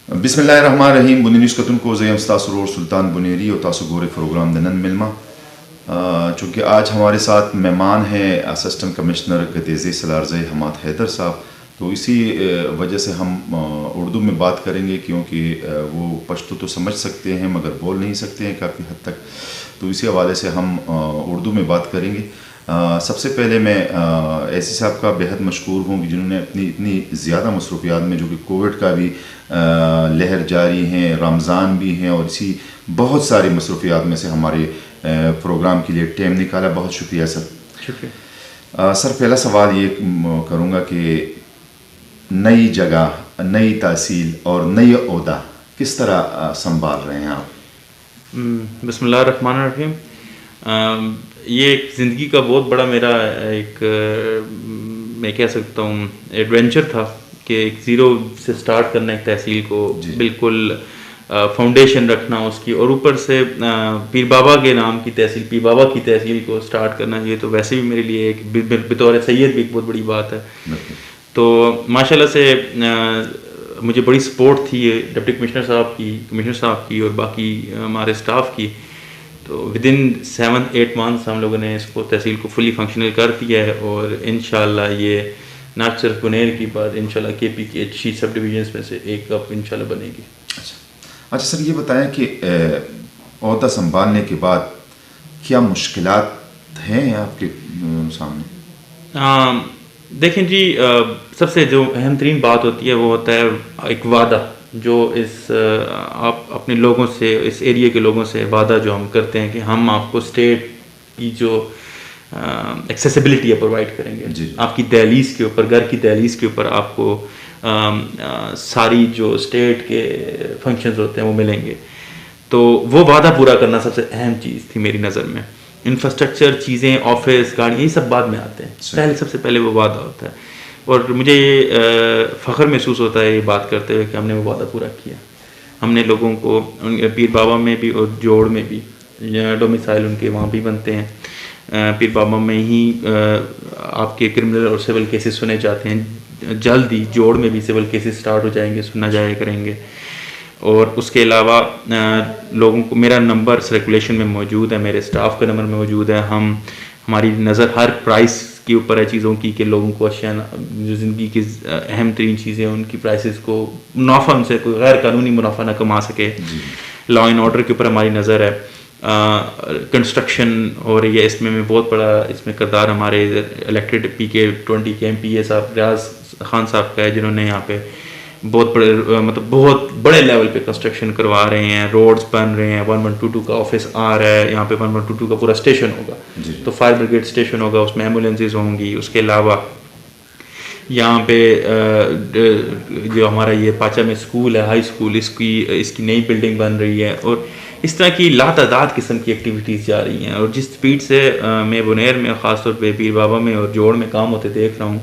بسم الله الرحمن الرحیم بنیوز کتن کو زیم ستاسرور سلطان بنیری اور تاسو گورے پروگرام دنن ملما. چونکہ آج ہمارے ساتھ مہمان ہیں اسسٹنٹ کمشنر گدیزی سلارزئی حماد حیدر صاحب, تو اسی وجہ سے ہم اردو میں بات کریں گے کیونکہ وہ پشتو تو سمجھ سکتے ہیں مگر بول نہیں سکتے ہیں کافی حد تک, تو اسی حوالے سے ہم اردو میں بات کریں گے. سب سے پہلے میں ایسی صاحب کا بہت مشکور ہوں کہ جنہوں نے اپنی اتنی زیادہ مصروفیات میں, جو کہ کووڈ کا بھی لہر جاری ہیں, رمضان بھی ہیں, اور اسی بہت ساری مصروفیات میں سے ہمارے پروگرام کے لیے ٹائم نکالا. بہت شکریہ سر. شکریہ سر. پہلا سوال یہ کروں گا کہ نئی جگہ, نئی تحصیل اور نئی عہدہ کس طرح سنبھال رہے ہیں آپ؟ بسم اللہ الرحمن الرحیم. یہ ایک زندگی کا بہت بڑا میرا ایک میں کہہ سکتا ہوں ایڈونچر تھا کہ ایک زیرو سے سٹارٹ کرنا ایک تحصیل کو, بالکل فاؤنڈیشن رکھنا اس کی, اور اوپر سے پیر بابا کے نام کی تحصیل, پیر بابا کی تحصیل کو سٹارٹ کرنا, یہ تو ویسے بھی میرے لیے ایک بطور سید بھی ایک بہت بڑی بات ہے. تو ماشاءاللہ سے مجھے بڑی سپورٹ تھی ڈپٹی کمشنر صاحب کی اور باقی ہمارے اسٹاف کی. تو ود ان 7-8 منتھس ہم لوگوں نے اس کو تحصیل کو فلی فنکشنل کر دیا ہے, اور انشاءاللہ یہ نہ صرف بنیر کی بات, انشاءاللہ کے پی کی اچھی سب ڈویژنس میں سے ایک اب انشاءاللہ بنے گی. اچھا سر, یہ بتائیں کہ عہدہ سنبھالنے کے بعد کیا مشکلات ہیں آپ کے سامنے؟ دیکھیں جی, سب سے جو اہم ترین بات ہوتی ہے وہ ہوتا ہے ایک وعدہ, جو اس آپ اپنے لوگوں سے, اس ایریے کے لوگوں سے وعدہ جو ہم کرتے ہیں کہ ہم آپ کو اسٹیٹ کی جو ایکسیسیبلٹی ہے پرووائڈ کریں گے. آپ کی دہلیز کے اوپر, گھر کی دہلیز کے اوپر آپ کو ساری جو اسٹیٹ کے فنکشنز ہوتے ہیں وہ ملیں گے. تو وہ وعدہ پورا کرنا سب سے اہم چیز تھی میری نظر میں. انفراسٹرکچر چیزیں, آفس, گاڑیاں, یہ سب بعد میں آتے ہیں. سب سے پہلے وہ وعدہ ہوتا ہے, اور مجھے یہ فخر محسوس ہوتا ہے یہ بات کرتے ہوئے کہ ہم نے وہ وعدہ پورا کیا. ہم نے لوگوں کو پیر بابا میں بھی اور جوڑ میں بھی, ڈومیسائل ان کے وہاں بھی بنتے ہیں, پیر بابا میں ہی آپ کے کرمنل اور سول کیسز سنے جاتے ہیں. جلد ہی جوڑ میں بھی سول کیسز سٹارٹ ہو جائیں گے, سنا جایا کریں گے. اور اس کے علاوہ لوگوں کو میرا نمبر سرکولیشن میں موجود ہے, میرے اسٹاف کا نمبر موجود ہے. ہماری نظر ہر پرائس کے اوپر ہے چیزوں کی, کہ لوگوں کو اشیاء جو زندگی کی اہم ترین چیزیں ان کی پرائسز کو منافع, ان سے کوئی غیر قانونی منافع نہ کما سکے. لا اینڈ آرڈر کے اوپر ہماری نظر ہے. کنسٹرکشن ہو رہی ہے, اس میں بہت بڑا اس میں کردار ہمارے الیکٹڈ PK20 کے MP صاحب ریاض خان صاحب کا ہے, جنہوں نے یہاں پہ بہت بڑے لیول پہ کنسٹرکشن کروا رہے ہیں. روڈز بن رہے ہیں, 1122 کا آفس آ رہا ہے یہاں پہ, 1122 کا پورا اسٹیشن ہوگا, تو فائر بریگیڈ اسٹیشن ہوگا, اس میں ایمبولینسز ہوں گی. اس کے علاوہ یہاں پہ جو ہمارا یہ پاچا میں اسکول ہے, ہائی اسکول, اس کی نئی بلڈنگ بن رہی ہے, اور اس طرح کی لاتعداد قسم کی ایکٹیویٹیز جا رہی ہیں. اور جس سپیڈ سے میں بنیر میں, خاص طور پہ پیر بابا میں اور جوڑ میں کام ہوتے دیکھ رہا ہوں,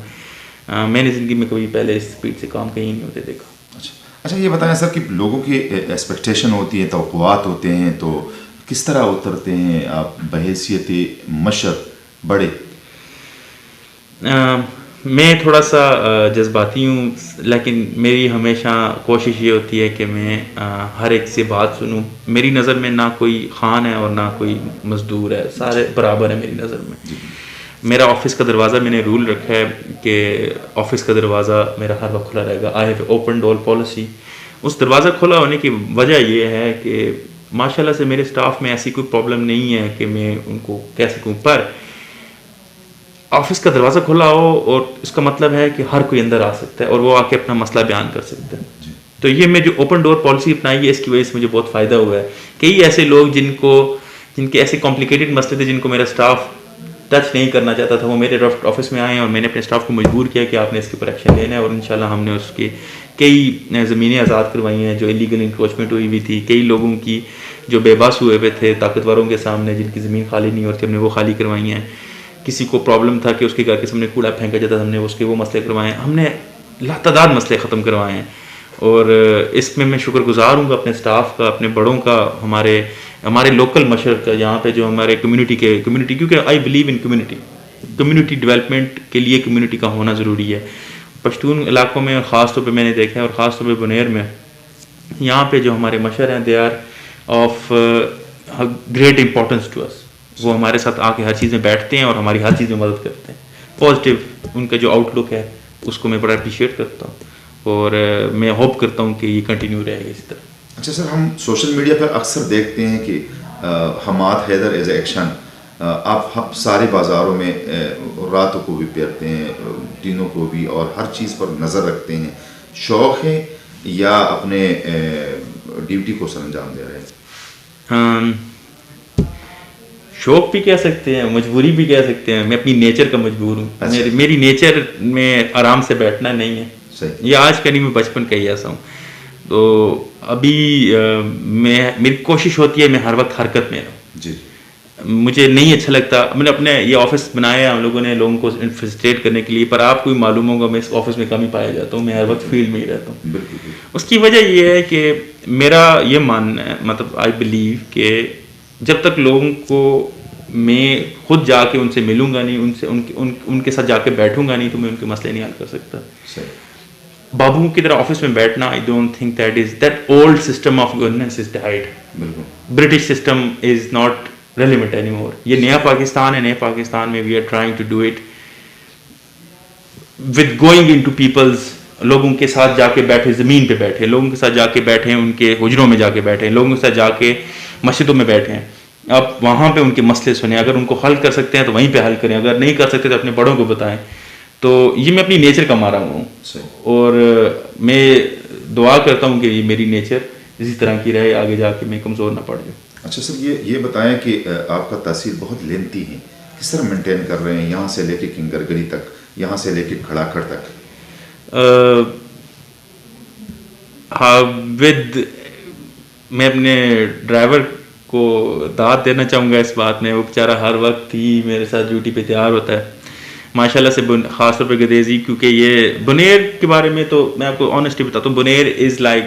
میں نے زندگی میں کبھی پہلے اس سپیڈ سے کام کہیں نہیں ہوتے دیکھا. اچھا یہ بتائیں سر کہ لوگوں کی ایکسپیکٹیشن ہوتی ہے, توقعات ہوتے ہیں, تو کس طرح اترتے ہیں آپ بحیثیت مشر بڑے؟ میں تھوڑا سا جذباتی ہوں, لیکن میری ہمیشہ کوشش یہ ہوتی ہے کہ میں ہر ایک سے بات سنوں. میری نظر میں نہ کوئی خان ہے اور نہ کوئی مزدور ہے, سارے برابر ہیں میری نظر میں. میرا آفس کا دروازہ, میں نے رول رکھا ہے کہ آفس کا دروازہ میرا ہر وقت کھلا رہے گا. I have open door policy. اس دروازہ کھلا ہونے کی وجہ یہ ہے کہ ماشاءاللہ سے میرے اسٹاف میں ایسی کوئی پرابلم نہیں ہے کہ میں ان کو کہہ سکوں, پر آفس کا دروازہ کھلا ہو اور اس کا مطلب ہے کہ ہر کوئی اندر آ سکتا ہے اور وہ آ کے اپنا مسئلہ بیان کر سکتا ہے. تو یہ میں جو اوپن ڈور پالیسی اپنائی ہے, اس کی وجہ سے مجھے بہت فائدہ ہوا ہے. کئی ایسے لوگ جن کے ایسے کمپلیکیٹڈ مسئلے تھے, جن کو میرا اسٹاف ٹچ نہیں کرنا چاہتا تھا, وہ میرے آفس میں آئے ہیں, اور میں نے اپنے اسٹاف کو مجبور کیا کہ آپ نے اس کے اوپر ایکشن لینا ہے. اور انشاءاللہ ہم نے اس کے کئی زمینیں آزاد کروائی ہیں جو انلیگل انکروچمنٹ ہوئی تھی. کئی لوگوں کی جو بے بس ہوئے تھے طاقتوروں کے سامنے, جن کی زمین خالی نہیں ہوتی, ہم نے وہ خالی کروائی ہیں. کسی کو پرابلم تھا کہ اس کے گھر کے سامنے کوڑا پھینکا جاتا تھا, ہم نے اس کے وہ مسئلے کروائے ہیں. ہم نے لاتعداد مسئلے ختم کروائے ہیں, اور اس میں شکر گزار ہوں گا اپنے اسٹاف کا, اپنے بڑوں کا, ہمارے لوکل مشر کا, یہاں پہ جو ہمارے کمیونٹی, کیونکہ I believe in community development کے لیے کمیونٹی کا ہونا ضروری ہے. پشتون علاقوں میں خاص طور پہ میں نے دیکھا ہے, اور خاص طور پہ بنیر میں یہاں پہ جو ہمارے مشر ہیں they are of great importance to us. وہ ہمارے ساتھ آ کے ہر چیز میں بیٹھتے ہیں اور ہماری ہر چیز میں مدد کرتے ہیں. پازیٹیو ان کا جو آؤٹ لک ہے اس کو میں بڑا اپریشیٹ کرتا ہوں اور میں ہوپ کرتا ہوں کہ یہ کنٹینیو رہے گا اسی طرح. اچھا سر, ہم سوشل میڈیا پر اکثر دیکھتے ہیں کہ Hammad Haider as a action آپ سارے بازاروں میں راتوں کو بھی پھرتے ہیں, دنوں کو بھی, اور ہر چیز پر نظر رکھتے ہیں. شوق ہے یا اپنے ڈیوٹی کو سر انجام دے رہے ہیں؟ شوق بھی کہہ سکتے ہیں, مجبوری بھی کہہ سکتے ہیں. میں اپنی نیچر کا مجبور ہوں. میری نیچر میں آرام سے بیٹھنا نہیں ہے. یہ آج کا نہیں, میں بچپن کا ہی ایسا ہوں. تو ابھی میری کوشش ہوتی ہے میں ہر وقت حرکت میں رہوں. جی, مجھے نہیں اچھا لگتا. میں نے اپنے یہ آفس بنایا ہے ہم لوگوں نے لوگوں کو فیسیلیٹیٹ کرنے کے لیے, پر آپ کو بھی معلوم ہوگا میں اس آفس میں کم ہی پایا جاتا ہوں. میں ہر وقت فیلڈ میں ہی رہتا ہوں. اس کی وجہ یہ ہے کہ میرا یہ ماننا ہے, مطلب آئی بلیو کہ جب تک لوگوں کو میں خود جا کے ان سے ملوں گا نہیں, ان کے ساتھ جا کے بیٹھوں گا نہیں, تو میں ان کے مسئلے نہیں حل کر سکتا. بابو کی طرح آفس میں بیٹھنا, I don't think that old system of governance is died. British system is not relevant any more. یہ نیا پاکستان ہے. نئے پاکستان میں we are trying to do it with going into peoples. لوگوں کے ساتھ جا کے بیٹھے, زمین پہ بیٹھے, لوگوں کے ساتھ جا کے بیٹھے, ان کے حجروں میں جا کے بیٹھے, لوگوں کے ساتھ جا کے مسجدوں میں بیٹھے ہیں. آپ وہاں پہ ان کے مسئلے سنیں, اگر ان کو حل کر سکتے ہیں تو وہیں پہ حل کریں, اگر نہیں کر سکتے تو اپنے بڑوں کو بتائیں. تو یہ میں اپنی نیچر کا مارا ہوا ہوں, اور میں دعا کرتا ہوں کہ یہ میری نیچر اسی طرح کی رہے, آگے جا کے میں کمزور نہ پڑ جاؤں. اچھا سر, یہ بتائیں کہ آپ کا تحصیل بہت لینتھی ہے, کس طرح مینٹین کر رہے ہیں یہاں سے لے کے کنگر گلی تک, یہاں سے لے کے کھڑا کھڑ تک؟ میں اپنے ڈرائیور کو داد دینا چاہوں گا اس بات میں. وہ بیچارہ ہر وقت ہی میرے ساتھ ڈیوٹی پہ تیار ہوتا ہے ماشاء اللہ سے. خاص طور پہ گدیزی, کیونکہ یہ بنیر کے بارے میں تو میں آپ کو آنیسٹلی بتاتا ہوں, بنیر از لائک,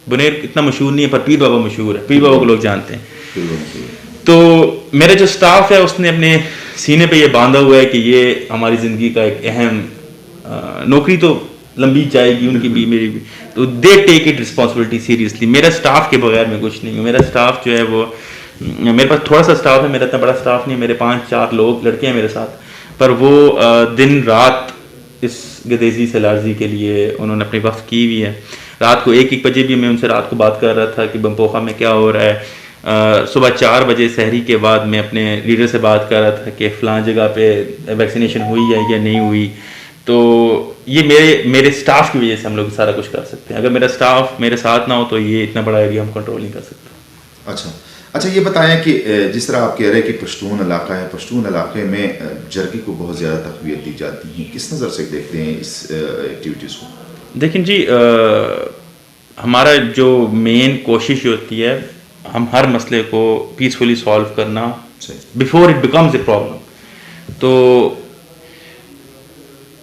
بنیر اتنا مشہور نہیں ہے پر پیر بابا مشہور ہے. پیر بابا کو لوگ جانتے ہیں. تو میرا جو سٹاف ہے اس نے اپنے سینے پہ یہ باندھا ہوا ہے کہ یہ ہماری زندگی کا ایک اہم نوکری, تو لمبی جائے گی ان کی بھی میری بھی, تو دے ٹیک اٹ رسپانسبلٹی سیریسلی. میرا سٹاف کے بغیر میں کچھ نہیں ہوں. میرا سٹاف جو ہے وہ, میرے پاس تھوڑا سا سٹاف ہے, میرا اتنا بڑا سٹاف نہیں ہے. میرے 5-4 لوگ لڑکے ہیں میرے ساتھ, پر وہ دن رات اس گدیزی سلارزی کے لیے انہوں نے اپنی وقت کی ہوئی ہے. رات کو 1-1 بجے بھی میں ان سے رات کو بات کر رہا تھا کہ بمپوخا میں کیا ہو رہا ہے. صبح 4 بجے سحری کے بعد میں اپنے لیڈر سے بات کر رہا تھا کہ فلاں جگہ پہ ویکسینیشن ہوئی ہے یا نہیں ہوئی. تو یہ میرے سٹاف کی وجہ سے ہم لوگ سارا کچھ کر سکتے ہیں. اگر میرا سٹاف میرے ساتھ نہ ہو تو یہ اتنا بڑا ایریا ہم کنٹرول نہیں کر سکتے. اچھا یہ بتائیں کہ جس طرح آپ کہہ رہے ہیں کہ پشتون علاقہ ہے, پشتون علاقے میں جرگے کو بہت زیادہ تقویت دی جاتی ہے, کس نظر سے دیکھتے ہیں اس ایکٹیویٹیز کو؟ دیکھیں جی, ہمارا جو مین کوشش ہوتی ہے ہم ہر مسئلے کو پیسفلی سالو کرنا before it becomes a problem. تو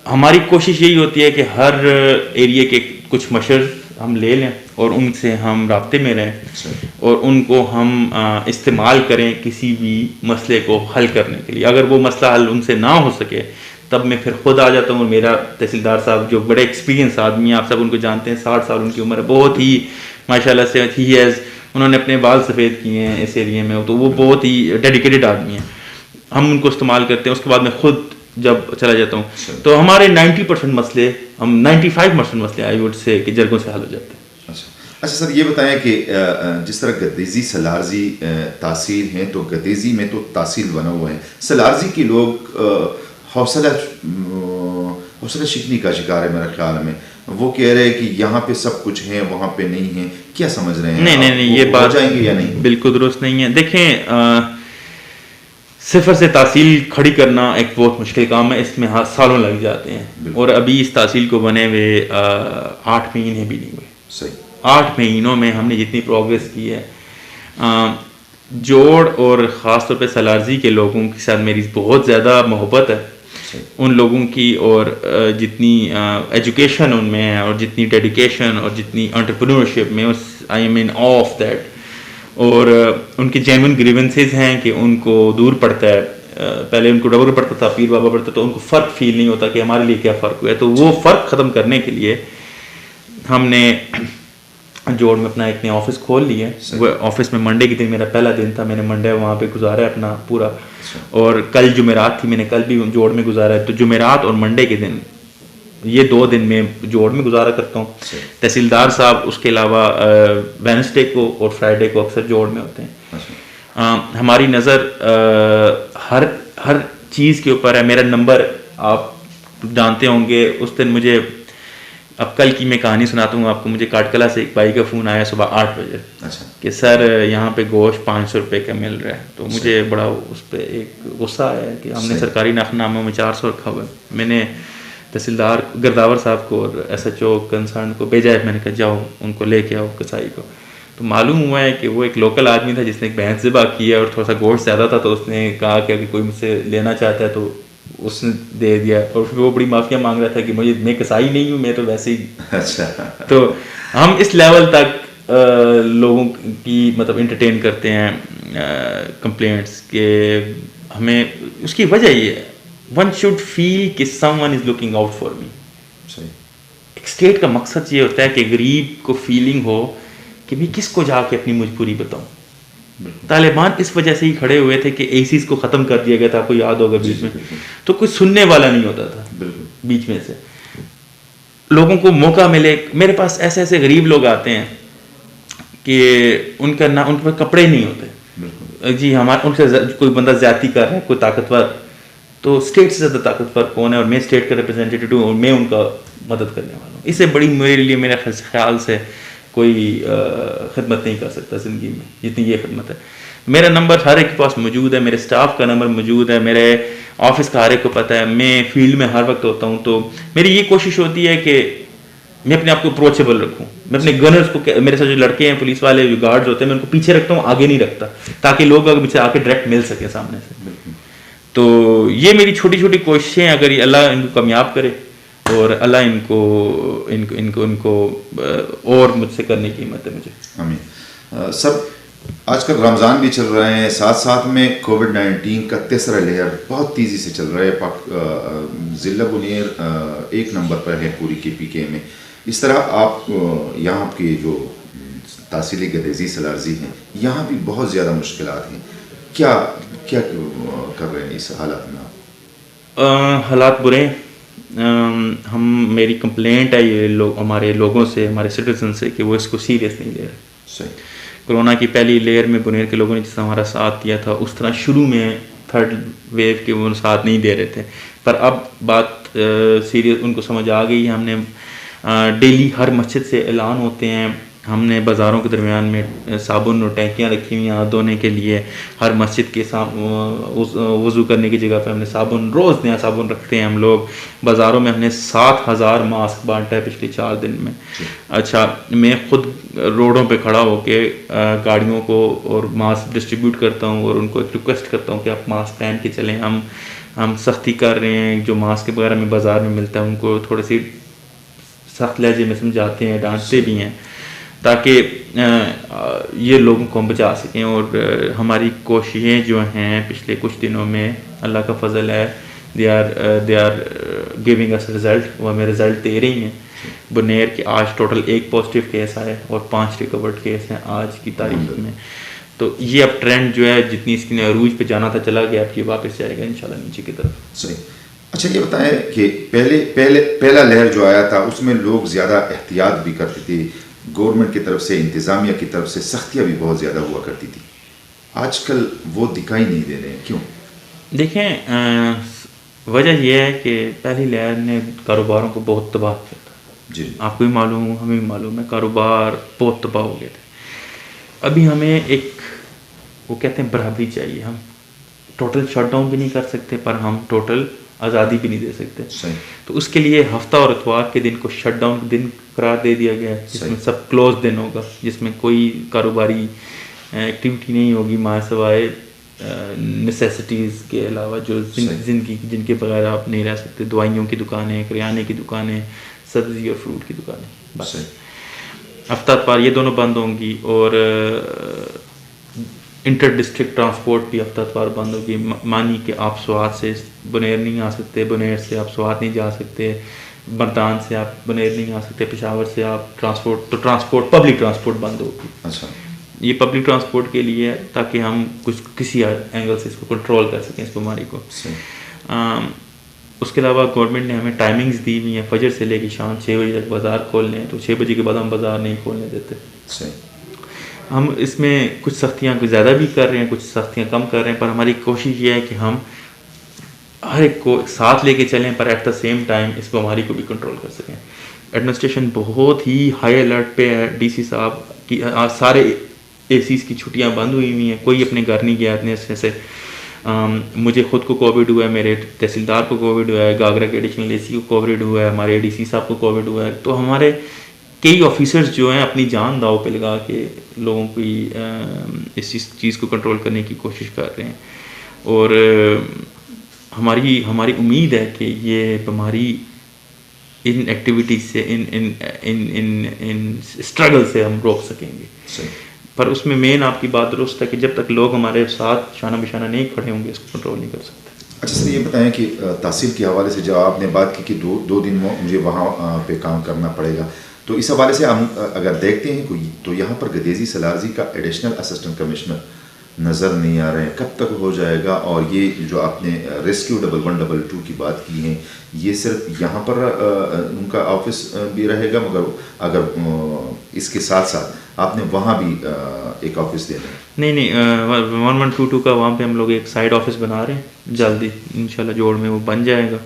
ہماری کوشش یہی ہوتی ہے کہ ہر ایریا کے کچھ مشر ہم لے لیں اور ان سے ہم رابطے میں رہیں اور ان کو ہم استعمال کریں کسی بھی مسئلے کو حل کرنے کے لیے. اگر وہ مسئلہ حل ان سے نہ ہو سکے تب میں پھر خود آ جاتا ہوں. اور میرا تحصیلدار صاحب جو بڑے ایکسپیرینس آدمی ہیں, آپ سب ان کو جانتے ہیں, 60 سال ان کی عمر ہے, بہت ہی ماشاء اللہ سے انہوں نے اپنے بال سفید کیے ہیں اس ایریا میں, تو وہ بہت ہی ڈیڈیکیٹڈ آدمی ہیں. ہم ان کو استعمال کرتے ہیں. اس کے بعد میں خود جب چلا جاتا ہوں تو ہمارے 90% مسئلے, ہم 95% مسئلے آئی ووڈ سے کہ جرگوں سے حل ہو جاتے ہیں. اچھا سر یہ بتائیں کہ جس طرح گدیزی سلارزی تحصیل ہیں تو گدیزی میں تو تحصیل بنا ہوا ہے, سلارزی کے لوگ حوصلہ شکنی کا شکار ہے میرے خیال میں. وہ کہہ رہے ہیں کہ یہاں پہ سب کچھ ہیں وہاں پہ نہیں ہیں, کیا سمجھ رہے ہیں؟ نہیں, یہ بات جائیں گے یا نہیں؟ بالکل درست نہیں ہے. دیکھیں, صفر سے تحصیل کھڑی کرنا ایک بہت مشکل کام ہے, اس میں سالوں لگ جاتے ہیں. اور ابھی اس تحصیل کو بنے ہوئے 8 مہینے بھی نہیں ہوئے. صحیح. 8 مہینوں میں ہم نے جتنی پروگریس کی ہے, جوڑ اور خاص طور پہ سلارزی کے لوگوں کے ساتھ میری بہت زیادہ محبت ہے ان لوگوں کی, اور جتنی ایجوکیشن ان میں ہے اور جتنی ڈیڈیکیشن اور جتنی انٹرپرینورشپ میں, I am in of that. اور ان کی جینون گریونسز ہیں کہ ان کو دور پڑتا ہے. پہلے ان کو ڈبر پڑتا تھا, پیر بابا پڑتا, تو ان کو فرق فیل نہیں ہوتا کہ ہمارے لیے کیا فرق ہوا ہے. تو وہ فرق ختم کرنے کے لیے ہم نے جوڑ میں اپنا ایک نیا آفس کھول لیا ہے. وہ آفس میں منڈے کے دن میرا پہلا دن تھا, میں نے منڈے وہاں پہ گزارا ہے اپنا پورا, اور کل جمعرات تھی, میں نے کل بھی جوڑ میں گزارا ہے. تو جمعرات اور منڈے کے دن, یہ 2 دن میں جوڑ میں گزارا کرتا ہوں. تحصیلدار صاحب اس کے علاوہ وینسڈے کو اور فرائیڈے کو اکثر جوڑ میں ہوتے ہیں. ہماری نظر ہر چیز کے اوپر ہے. میرا نمبر آپ جانتے ہوں گے. اس دن مجھے, اب کل کی میں کہانی سناتا ہوں آپ کو, مجھے کاٹ کلا سے ایک بھائی کا فون آیا صبح 8 بجے کہ سر یہاں پہ گوشت 500 روپے کا مل رہا ہے. تو مجھے بڑا اس پہ ایک غصہ آیا کہ ہم نے سرکاری ناخناموں میں 400 رکھا ہوا ہے. میں نے تحصیلدار گرداور صاحب کو اور ایس ایچ او کنسرن کو بھیجا ہے. میں نے کہا جاؤ ان کو لے کے آؤ کسائی کو. تو معلوم ہوا ہے کہ وہ ایک لوکل آدمی تھا جس نے ایک بھینس ذبح کی ہے اور تھوڑا سا گوشت زیادہ تھا, تو اس نے کہا کہ اگر کوئی مجھ سے لینا چاہتا ہے تو اس نے دے دیا. اور پھر وہ بڑی معافیاں مانگ رہا تھا کہ میں کسائی نہیں ہوں, میں تو ویسے ہی. تو ہم اس لیول تک لوگوں کی مطلب انٹرٹین کرتے ہیں کمپلینٹس کہ ہمیں, اس کی وجہ یہ ہے ون شوڈ فیل کہ some one is looking out for me. ایک اسٹیٹ کا مقصد یہ ہوتا ہے کہ غریب کو فیلنگ ہو کہ میں کس کو جا کے اپنی مجبوری بتاؤں. طالبان اس وجہ سے ہی کھڑے ہوئے تھے کہ ایسیز کو ختم کر دیا گیا تھا, آپ کو یاد ہوگا بیچ میں, تو کوئی سننے والا نہیں ہوتا تھا بیچ میں سے. لوگوں کو موقع ملے. میرے پاس ایسے ایسے غریب لوگ آتے ہیں کہ ان کے پاس کپڑے نہیں ہوتے جی. ان سے کوئی بندہ زیادتی کر رہا ہے, کوئی طاقتور, تو اسٹیٹ سے زیادہ طاقتور کون ہے, اور میں اسٹیٹ کا ریپرزینٹیٹیو ہوں اور میں ان کا مدد کرنے والا ہوں. اس سے بڑی میرے لیے میرے خیال سے کوئی خدمت نہیں کر سکتا زندگی میں جتنی یہ خدمت ہے. میرا نمبر ہر ایک کے پاس موجود ہے, میرے اسٹاف کا نمبر موجود ہے, میرے آفس کا ہر ایک کو پتہ ہے. میں فیلڈ میں ہر وقت ہوتا ہوں, تو میری یہ کوشش ہوتی ہے کہ میں اپنے آپ کو اپروچیبل رکھوں. میں اپنے گنرز کو, میرے ساتھ جو لڑکے ہیں پولیس والے جو گارڈز ہوتے ہیں, میں ان کو پیچھے رکھتا ہوں, آگے نہیں رکھتا, تاکہ لوگ اگر مجھ سے آ کے ڈائریکٹ مل سکیں سامنے سے. تو یہ میری چھوٹی چھوٹی کوششیں, اگر اللہ ان کو کامیاب کرے اور اللہ ان کو اور مجھ سے کرنے کی ہمت ہے مجھے. آمین. سر آج کل رمضان بھی چل رہے ہیں, ساتھ ساتھ میں کووڈ-19 کا تیسرا لیئر بہت تیزی سے چل رہا ہے. ضلع بنیر 1 نمبر پر ہے پوری KPK میں. اس طرح آپ یہاں کے جو تحصیلی گدیزی سلارزی ہیں, یہاں بھی بہت زیادہ مشکلات ہیں. کیا کر رہے ہیں اس حالات میں آپ؟ حالات برے ہیں. میری کمپلینٹ ہے یہ ہمارے لوگوں سے, ہمارے سٹیزن سے, کہ وہ اس کو سیریس نہیں لے رہے. صحیح. کرونا کی پہلی لیئر میں بنیر کے لوگوں نے جس طرح ہمارا ساتھ دیا تھا, اس طرح شروع میں 3rd ویو کے وہ ساتھ نہیں دے رہے تھے. پر اب بات سیریس ان کو سمجھ آ گئی. ہم نے ڈیلی ہر مسجد سے اعلان ہوتے ہیں, ہم نے بازاروں کے درمیان میں صابن اور ٹینکیاں رکھی ہوئی ہیں ہاتھ دھونے کے لیے. ہر مسجد کے وضو کرنے کی جگہ پہ ہم نے صابن, روز نیا صابن رکھتے ہیں ہم لوگ. بازاروں میں ہم نے 7000 ماسک بانٹا ہے پچھلے 4 دن میں. اچھا, میں خود روڈوں پہ کھڑا ہو کے گاڑیوں کو اور ماسک ڈسٹریبیوٹ کرتا ہوں, اور ان کو ایک ریکویسٹ کرتا ہوں کہ آپ ماسک پہن کے چلیں. ہم سختی کر رہے ہیں. جو ماسک وغیرہ میں بازار میں ملتا ہے ان کو تھوڑی سی سخت لہجے میں سمجھاتے ہیں, ڈانٹتے بھی ہیں, تاکہ یہ لوگوں کو ہم بچا سکیں. اور ہماری کوششیں جو ہیں پچھلے کچھ دنوں میں, اللہ کا فضل ہے, they are giving us result. وہ ہمیں رزلٹ دے رہی ہیں. بنیر کے آج ٹوٹل 1 پازیٹیو کیس آئے اور 5 ریکورڈ کیس ہیں آج کی تاریخ میں. تو یہ اب ٹرینڈ جو ہے جتنی اس کی عروج پہ جانا تھا چلا گیا, اب یہ واپس جائے گا انشاءاللہ نیچے کی طرف. صحیح. اچھا یہ بتائیں کہ پہلا لہر جو آیا تھا اس میں لوگ زیادہ احتیاط بھی کرتے تھے, گورنمنٹ کی طرف سے, انتظامیہ کی طرف سے سختیاں بھی بہت زیادہ ہوا کرتی تھی. آج کل وہ دکھائی نہیں دے رہے ہیں, کیوں؟ دیکھیں, وجہ یہ ہے کہ پہلی لہر نے کاروباروں کو بہت تباہ کیا تھا. جی, آپ کو بھی معلوم, ہمیں بھی معلوم ہے, کاروبار بہت تباہ ہو گئے تھے. ابھی ہمیں ایک وہ کہتے ہیں برابری چاہیے. ہم ٹوٹل شٹ ڈاؤن بھی نہیں کر سکتے, پر ہم ٹوٹل آزادی بھی نہیں دے سکتے. تو اس کے لیے ہفتہ اور اتوار کے دن کو شٹ ڈاؤن دن قرار دے دیا گیا ہے, جس میں سب کلوز دن ہوگا, جس میں کوئی کاروباری ایکٹیویٹی نہیں ہوگی ماں سوائے نیسیسٹیز کے علاوہ, جو زندگی جن کے بغیر آپ نہیں رہ سکتے. دوائیوں کی دکانیں, کریانے کی دکانیں, سبزی اور فروٹ کی دکانیں, بس ہفتہ اتوار یہ دونوں بند ہوں گی. اور انٹر ڈسٹرکٹ ٹرانسپورٹ بھی ہفتہ اتوار بند ہوگی. مانی کہ آپ سوات سے بنیر نہیں آ سکتے, بنیر سے آپ سوات نہیں جا سکتے, مردان سے آپ بنیر نہیں آ سکتے, پشاور سے آپ ٹرانسپورٹ پبلک ٹرانسپورٹ بند ہوگی. اچھا, یہ پبلک ٹرانسپورٹ کے لیے ہے تاکہ ہم کسی اینگل سے اس کو کنٹرول کر سکیں اس بیماری کو. اس کے علاوہ گورنمنٹ نے ہمیں ٹائمنگز دی ہوئی ہیں, فجر سے لے کے شام 6 بجے تک بازار کھولنے ہیں, تو 6 بجے کے بعد ہم بازار نہیں کھولنے دیتے. ہم اس میں کچھ سختیاں کچھ زیادہ بھی کر رہے ہیں, کچھ سختیاں کم کر رہے ہیں, پر ہماری کوشش یہ ہے کہ ہم ہر ایک کو ساتھ لے کے چلیں, پر ایٹ دا سیم ٹائم اس بیماری کو بھی کنٹرول کر سکیں. ایڈمنسٹریشن بہت ہی ہائی الرٹ پہ ہے. ڈی سی صاحب کی سارے اے سیز کی چھٹیاں بند ہوئی ہوئی ہیں, کوئی اپنے گھر نہیں گیا اتنے عرصے سے. مجھے خود کو کووڈ ہوا ہے, میرے تحصیلدار کو کووڈ ہوا ہے, گاگرا کے ایڈیشنل اے سی کو کووڈ ہوا ہے, ہمارے ڈی سی صاحب کو کووڈ ہوا ہے. تو ہمارے کئی آفیسرز جو ہیں اپنی جان داؤ پہ لگا کے لوگوں کی اس چیز کو کنٹرول کرنے کی کوشش کر رہے ہیں. اور ہماری امید ہے کہ یہ بیماری ان ایکٹیویٹیز سے ان اسٹرگل سے ہم روک سکیں گے. پر اس میں مین آپ کی بات درست ہے کہ جب تک لوگ ہمارے ساتھ شانہ بشانہ نہیں کھڑے ہوں گے اس کو کنٹرول نہیں کر سکتے. اچھا سر, یہ بتائیں کہ تحصیل کے حوالے سے جب آپ نے بات کی کہ دو دن مجھے وہاں پہ کام کرنا پڑے گا, تو اس حوالے سے ہم اگر دیکھتے ہیں کوئی تو یہاں پر گدیزی سلارزی کا ایڈیشنل اسسٹنٹ کمشنر نظر نہیں آ رہے ہیں, کب تک ہو جائے گا؟ اور یہ جو آپ نے ریسکیو 1112 کی بات کی ہے, یہ صرف یہاں پر ان کا آفس بھی رہے گا, مگر اگر اس کے ساتھ ساتھ آپ نے وہاں بھی ایک آفس دینا ہے؟ نہیں 1122 کا وہاں پہ ہم لوگ ایک سائڈ آفس بنا رہے ہیں, جلدی انشاءاللہ جوڑ میں وہ بن جائے گا.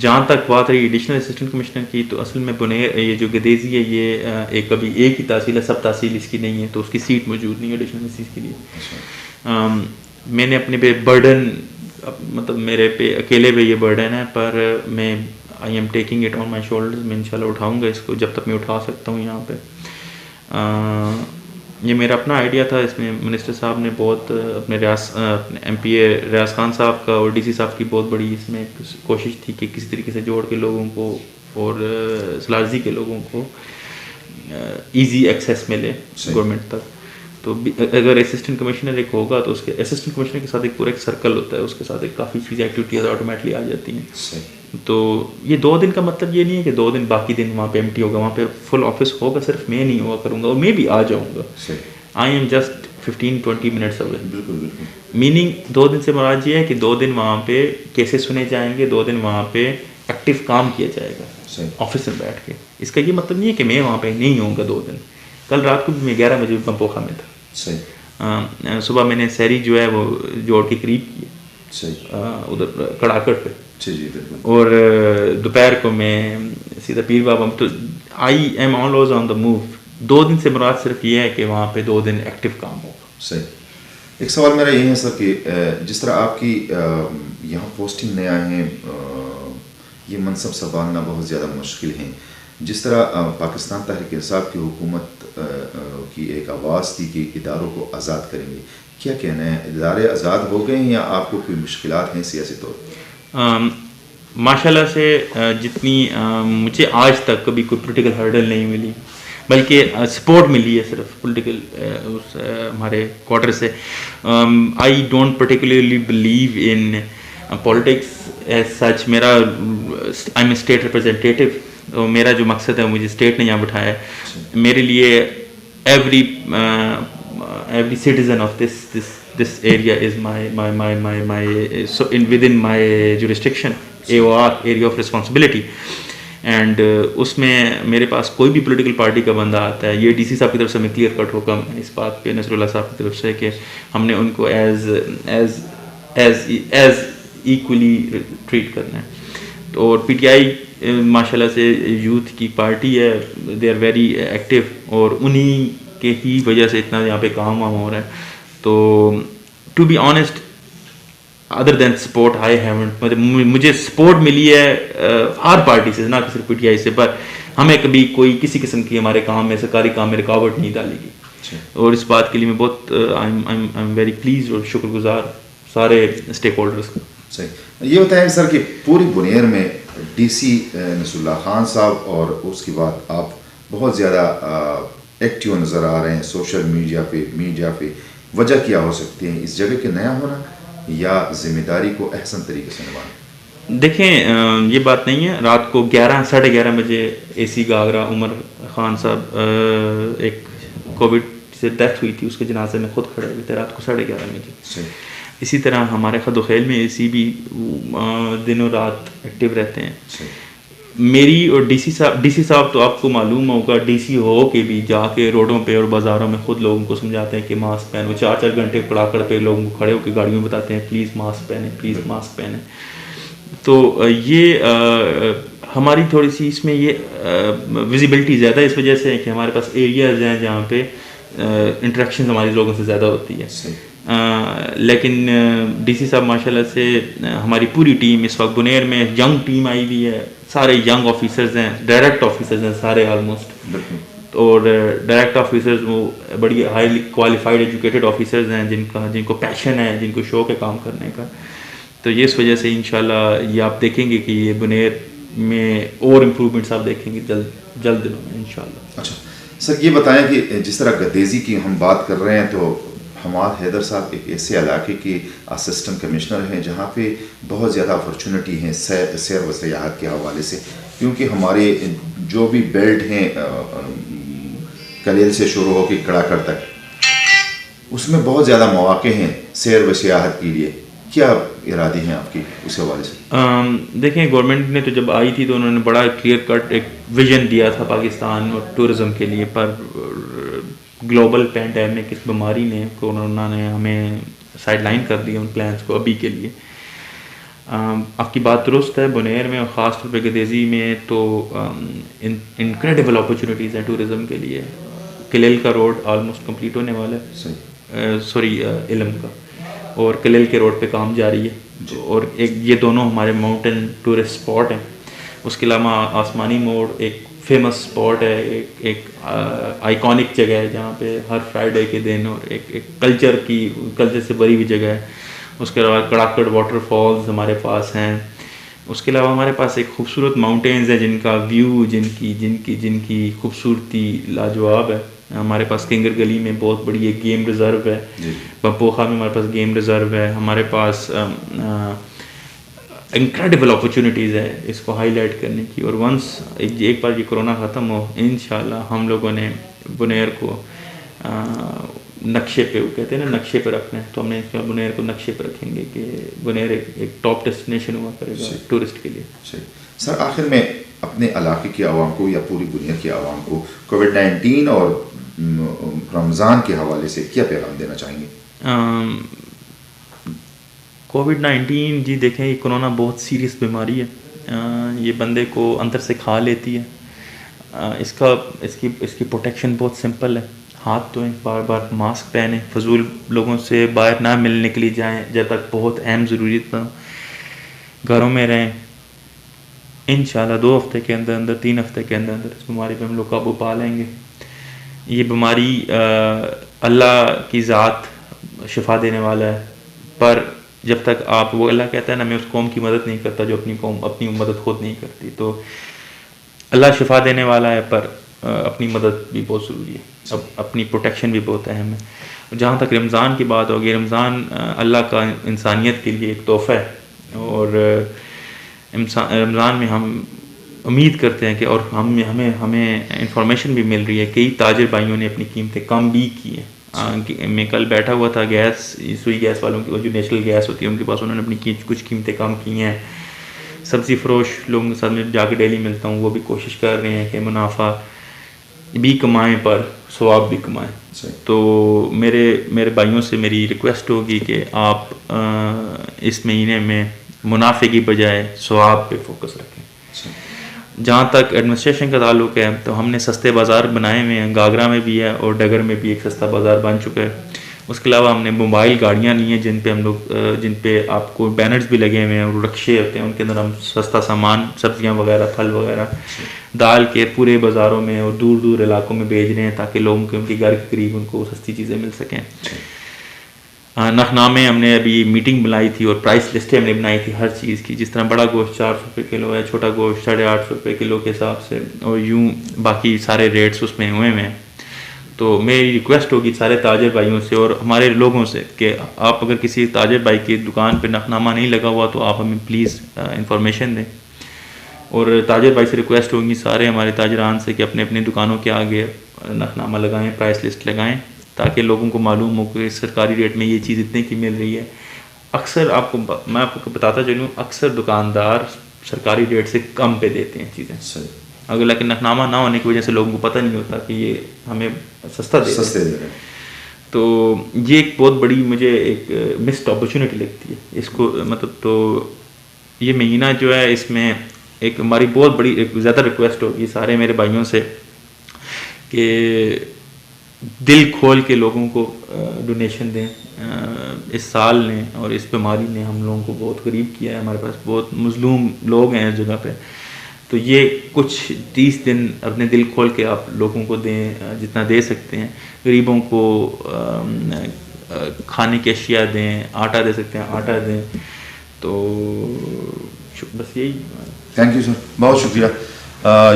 جہاں تک بات رہی ایڈیشنل اسسٹنٹ کمشنر کی, تو اصل میں بنیر یہ جو گدیزی ہے یہ ابھی ایک ہی تحصیل ہے, سب تحصیل اس کی نہیں ہے, تو اس کی سیٹ موجود نہیں ہے ایڈیشنل اس کے لیے. میں نے اپنے پہ برڈن, مطلب میرے پہ اکیلے پہ یہ برڈن ہے, پر میں I am taking it on my shoulders. میں انشاءاللہ اٹھاؤں گا اس کو جب تک میں اٹھا سکتا ہوں یہاں پہ. یہ میرا اپنا آئیڈیا تھا. اس میں منسٹر صاحب نے بہت اپنے ایم پی اے ریاض خان صاحب کا اور ڈی سی صاحب کی بہت بڑی اس میں کوشش تھی کہ کسی طریقے سے جوڑ کے لوگوں کو اور سلارزی کے لوگوں کو ایزی ایکسیس ملے گورنمنٹ تک. تو اگر اسسٹنٹ کمشنر ایک ہوگا تو اس کے اسسٹنٹ کمشنر کے ساتھ ایک پورا ایک سرکل ہوتا ہے, اس کے ساتھ ایک کافی چیزیں ایکٹیویٹیز آٹومیٹکلی آ جاتی ہیں. تو یہ 2 دن کا مطلب یہ نہیں ہے کہ 2 دن باقی دن وہاں پہ ایم ٹی ہوگا, وہاں پہ فل آفس ہوگا, صرف میں نہیں ہوا کروں گا, اور میں بھی آ جاؤں گا. آئی ایم جسٹ 15-20 منٹس اوے. بالکل. میننگ 2 دن سے مراد یہ ہے کہ 2 دن وہاں پہ کیسز سنے جائیں گے, 2 دن وہاں پہ ایکٹیو کام کیا جائے گا آفس میں بیٹھ کے. اس کا یہ مطلب نہیں ہے کہ میں وہاں پہ نہیں ہوں گا 2 دن. کل رات کو بھی میں 11 بجے پمپوکھا میں تھا. صبح میں نے سحری جو ہے وہ جوڑ کے قریب کی ادھر کڑاکٹ پہ, اور دوپہر کو میں سیدھا پیر بابا. تو I am always on the move. 2 دن سے مراد صرف یہ ہے کہ وہاں پہ 2 دن ایکٹیو کام ہو. صحیح. ایک سوال میرا یہ ہے سر کہ جس طرح آپ کی یہاں پوسٹنگ نیا ہے, یہ منصب سنبھالنا بہت زیادہ مشکل ہے. جس طرح پاکستان تحریک انصاف کی حکومت کی ایک آواز تھی کہ اداروں کو آزاد کریں گے, کیا کہنا ہے؟ ادارے آزاد ہو گئے ہیں یا آپ کو کوئی مشکلات ہیں سیاسی طور پر؟ ماشاء اللہ سے جتنی مجھے آج تک کبھی کوئی پولیٹیکل ہرڈل نہیں ملی, بلکہ سپورٹ ملی ہے صرف پولیٹیکل ہمارے کوارٹر سے. I don't particularly believe in politics as such. میرا آئی ایم اے اسٹیٹ ریپرزینٹیٹیو, تو میرا جو مقصد ہے مجھے اسٹیٹ نے یہاں بٹھایا ہے. میرے لیے every citizen of this area is my within my jurisdiction, AOR area of responsibility. And اس میں میرے پاس کوئی بھی پولیٹیکل پارٹی کا بندہ آتا ہے, یہ ڈی سی صاحب کی طرف سے میں کلیئر کٹ حکم ہے اس بات پہ, نصر اللہ صاحب کی طرف سے, کہ ہم نے ان کو ایز ایکولی ٹریٹ کرنا ہے. اور پی ٹی آئی ماشاء اللہ سے یوتھ کی پارٹی ہے, دے آر ویری ایکٹیو, اور انہی کے ہی وجہ سے اتنا یہاں پہ کام وام ہو رہا ہے. تو to be honest other than support I haven't, مطلب مجھے سپورٹ ملی ہے ہر پارٹی سے, نہ کہ صرف پی ٹی آئی سے, پر ہمیں کبھی کوئی کسی قسم کی ہمارے کام میں سرکاری کام میں رکاوٹ نہیں ڈالے گی. اور اس بات کے لیے میں بہت آئی ایم ویری پلیز اور شکر گزار سارے اسٹیک ہولڈرس کا. صحیح. یہ بتائیں سر کہ پوری بنیر میں ڈی سی نصر اللہ خان صاحب اور اس کے بعد آپ بہت زیادہ ایکٹیو نظر آ رہے ہیں سوشل میڈیا پہ, وجہ کیا ہو سکتی ہے؟ اس جگہ کے نیا ہونا یا ذمہ داری کو احسن طریقے سے نبھانا؟ دیکھیں یہ بات نہیں ہے. رات کو 11 بجے اے سی گاگرا عمر خان صاحب ایک کووڈ سے ڈیتھ ہوئی تھی, اس کے جنازے میں خود کھڑے ہوئے تھے رات کو 11:30 بجے. اسی طرح ہمارے خد و خیل میں اے سی بھی دنوں رات ایکٹیو رہتے ہیں. میری اور ڈی سی صاحب تو آپ کو معلوم ہوگا, ڈی سی ہو کے بھی جا کے روڈوں پہ اور بازاروں میں خود لوگوں کو سمجھاتے ہیں کہ ماسک پہنو. 4 گھنٹے پڑا کر پہ لوگوں کو کھڑے ہو کے گاڑیوں میں بتاتے ہیں پلیز ماسک پہنیں, پلیز ماسک پہنیں. تو یہ ہماری تھوڑی سی اس میں یہ ویزیبلٹی زیادہ اس وجہ سے ہے کہ ہمارے پاس ایریاز ہیں جہاں پہ انٹریکشن ہمارے لوگوں سے زیادہ ہوتی ہے. لیکن ڈی سی صاحب ماشاء اللہ سے ہماری پوری ٹیم اس وقت بنیر میں ینگ ٹیم آئی ہوئی ہے, سارے ینگ آفیسرز ہیں, ڈائریکٹ آفیسرز ہیں سارے آلموسٹ, اور ڈائریکٹ آفیسرز وہ بڑی ہائیلی کوالیفائڈ ایجوکیٹڈ آفیسرز ہیں جن کو پیشن ہے, جن کو شوق ہے کام کرنے کا. تو یہ اس وجہ سے انشاءاللہ یہ آپ دیکھیں گے کہ یہ بنیر میں اور امپرومنٹس آپ دیکھیں گے جلد دنوں میں انشاءاللہ. اچھا سر, یہ بتائیں کہ جس طرح گدیزی کی ہم بات کر رہے ہیں تو حماد حیدر صاحب ایک ایسے علاقے کے اسسٹنٹ کمشنر ہیں جہاں پہ بہت زیادہ اپرچونٹی ہیں سیر و سیاحت کے حوالے سے, کیونکہ ہمارے جو بھی بیلٹ ہیں کلیل سے شروع ہو کے کڑاکڑ تک, اس میں بہت زیادہ مواقع ہیں سیر و سیاحت کے لیے. کیا ارادے ہیں آپ کی اس حوالے سے؟ دیکھیں گورنمنٹ نے تو جب آئی تھی تو انہوں نے بڑا کلیئر کٹ ایک ویژن دیا تھا پاکستان اور ٹورزم کے لیے, پر گلوبل پینڈیمک اس بیماری نے کورونا نے ہمیں سائڈ لائن کر دیا ان پلانس کو ابھی کے لیے. آپ کی بات درست ہے, بنیر میں اور خاص طور پہ گدیزی میں تو انکریڈیبل اپرچونیٹیز ہیں ٹورزم کے لیے. کلیل کا روڈ آلموسٹ کمپلیٹ ہونے والا ہے, سوری علم کا, اور کلیل کے روڈ پہ کام جاری ہے, اور ایک یہ دونوں ہمارے ماؤنٹین ٹورسٹ اسپاٹ ہیں. اس کے علاوہ آسمانی موڑ ایک فیمس اسپاٹ ہے, ایک آئیکونک جگہ ہے جہاں پہ ہر فرائیڈے کے دن, اور ایک کلچر سے بھری ہوئی جگہ ہے. اس کے علاوہ کڑاکڑ واٹر فالز ہمارے پاس ہیں. اس کے علاوہ ہمارے پاس ایک خوبصورت ماؤنٹینز ہیں جن کا ویو جن کی خوبصورتی لاجواب ہے. ہمارے پاس کنگر گلی میں بہت بڑی ایک گیم ریزرو ہے, بمپوخا میں ہمارے پاس گیم ریزرو ہے. ہمارے پاس انکریڈیبل اپرچونیٹیز ہے اس کو ہائی لائٹ کرنے کی. اور ونس ایک بار یہ کرونا ختم ہو انشاءاللہ ہم لوگوں نے بنیر کو نقشے پہ, وہ کہتے ہیں نا نقشے پہ رکھنا ہے, تو ہم نے بنیر کو نقشے پہ رکھیں گے کہ بنیر ایک ٹاپ ڈیسٹینیشن ہوا کرے گا ٹورسٹ کے لیے. سر آخر میں اپنے علاقے کے عوام کو یا پوری دنیا کے عوام کو کووڈ-19 اور رمضان کے حوالے سے کیا پیغام دینا چاہیں گے؟ کووڈ-19 جی دیکھیں یہ کرونا بہت سیریس بیماری ہے, یہ بندے کو اندر سے کھا لیتی ہے. اس کی پروٹیکشن بہت سمپل ہے, ہاتھ دھوئیں, بار بار ماسک پہنیں, فضول لوگوں سے باہر نہ ملنے کے لیے جائیں جب تک بہت اہم ضروریت نہ ہو, گھروں میں رہیں. انشاءاللہ 2 ہفتے کے اندر 3 ہفتے کے اندر اس بیماری پہ ہم لوگ قابو پا لیں گے. یہ بیماری اللہ کی ذات شفا دینے والا ہے, پر جب تک آپ, وہ اللہ کہتا ہے نا میں اس قوم کی مدد نہیں کرتا جو اپنی مدد خود نہیں کرتی. تو اللہ شفا دینے والا ہے, پر اپنی مدد بھی بہت ضروری ہے, اپنی پروٹیکشن بھی بہت اہم ہے. جہاں تک رمضان کی بات ہوگی, رمضان اللہ کا انسانیت کے لیے ایک تحفہ ہے, اور رمضان میں ہم امید کرتے ہیں کہ, اور ہمیں انفارمیشن بھی مل رہی ہے, کئی تاجر بھائیوں نے اپنی قیمتیں کم بھی کی ہیں. میں کل بیٹھا ہوا تھا سوئی گیس والوں کی, جو نیشنل گیس ہوتی ہے ان کے پاس, انہوں نے اپنی کچھ قیمتیں کم کی ہیں. سبزی فروش لوگوں کے ساتھ میں جا کے ڈیلی ملتا ہوں, وہ بھی کوشش کر رہے ہیں کہ منافع بھی کمائیں پر ثواب بھی کمائیں. تو میرے بھائیوں سے میری ریکویسٹ ہوگی کہ آپ اس مہینے میں منافع کی بجائے ثواب پہ فوکس رکھیں. جہاں تک ایڈمنسٹریشن کا تعلق ہے تو ہم نے سستے بازار بنائے ہوئے ہیں, گاگرا میں بھی ہے اور ڈگر میں بھی ایک سستا بازار بن چکا ہے. اس کے علاوہ ہم نے موبائل گاڑیاں لی ہیں جن پہ آپ کو بینرز بھی لگے ہوئے ہیں, اور رکشے ہوتے ہیں, ان کے اندر ہم سستا سامان سبزیاں وغیرہ پھل وغیرہ ڈال کے پورے بازاروں میں اور دور دور علاقوں میں بھیج رہے ہیں تاکہ لوگوں کے ان کے گھر کے قریب ان کو سستی چیزیں مل سکیں. نخنامے ہم نے ابھی میٹنگ بنائی تھی اور پرائس لسٹیں ہم نے بنائی تھی ہر چیز کی, جس طرح بڑا گوشت 400 روپے کلو ہے, چھوٹا گوشت 850 روپے کلو کے حساب سے, اور یوں باقی سارے ریٹس اس میں ہوئے ہیں. تو میری ریکویسٹ ہوگی سارے تاجر بھائیوں سے اور ہمارے لوگوں سے کہ آپ اگر کسی تاجر بھائی کی دکان پہ نقنامہ نہیں لگا ہوا تو آپ ہمیں پلیز انفارمیشن دیں. اور تاجر بھائی سے ریکویسٹ ہوگی سارے ہمارے تاجران سے کہ اپنے اپنی دکانوں کے آگے نقنامہ لگائیں, پرائس لسٹ لگائیں, تاکہ لوگوں کو معلوم ہو کہ سرکاری ریٹ میں یہ چیز اتنے کی مل رہی ہے. اکثر میں آپ کو بتاتا چلوں, اکثر دکاندار سرکاری ریٹ سے کم پہ دیتے ہیں چیزیں, اگر لیکن نقنامہ نہ ہونے کی وجہ سے لوگوں کو پتہ نہیں ہوتا کہ یہ ہمیں سستا دے رہے ہیں. تو یہ ایک بہت بڑی مجھے ایک مسڈ اپرچونیٹی لگتی ہے اس کو, مطلب تو یہ مہینہ جو ہے اس میں ایک ہماری بہت بڑی ایک زیادہ ریکویسٹ ہوگی سارے میرے بھائیوں سے کہ دل کھول کے لوگوں کو ڈونیشن دیں. اس سال نے اور اس بیماری نے ہم لوگوں کو بہت غریب کیا ہے, ہمارے پاس بہت مظلوم لوگ ہیں اس جگہ پہ. تو یہ کچھ 30 دن اپنے دل کھول کے آپ لوگوں کو دیں جتنا دے سکتے ہیں. غریبوں کو کھانے کی اشیاء دیں, آٹا دے سکتے ہیں آٹا دیں. تو بس یہی. تھینک یو سر, بہت شکریہ.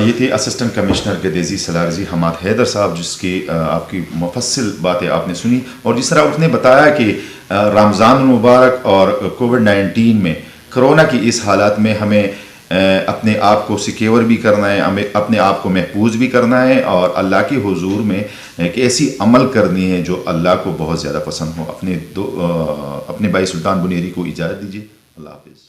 یہ تھے اسسٹنٹ کمشنر گدیزی سلارزی حماد حیدر صاحب, جس کی آپ کی مفصل باتیں آپ نے سنی, اور جس طرح آپ نے بتایا کہ رمضان المبارک اور کووڈ-19 میں کرونا کی اس حالات میں ہمیں اپنے آپ کو سیکیور بھی کرنا ہے, ہمیں اپنے آپ کو محفوظ بھی کرنا ہے, اور اللہ کے حضور میں ایک ایسی عمل کرنی ہے جو اللہ کو بہت زیادہ پسند ہو. اپنے بھائی سلطان بنیری کو اجازت دیجیے. اللہ حافظ.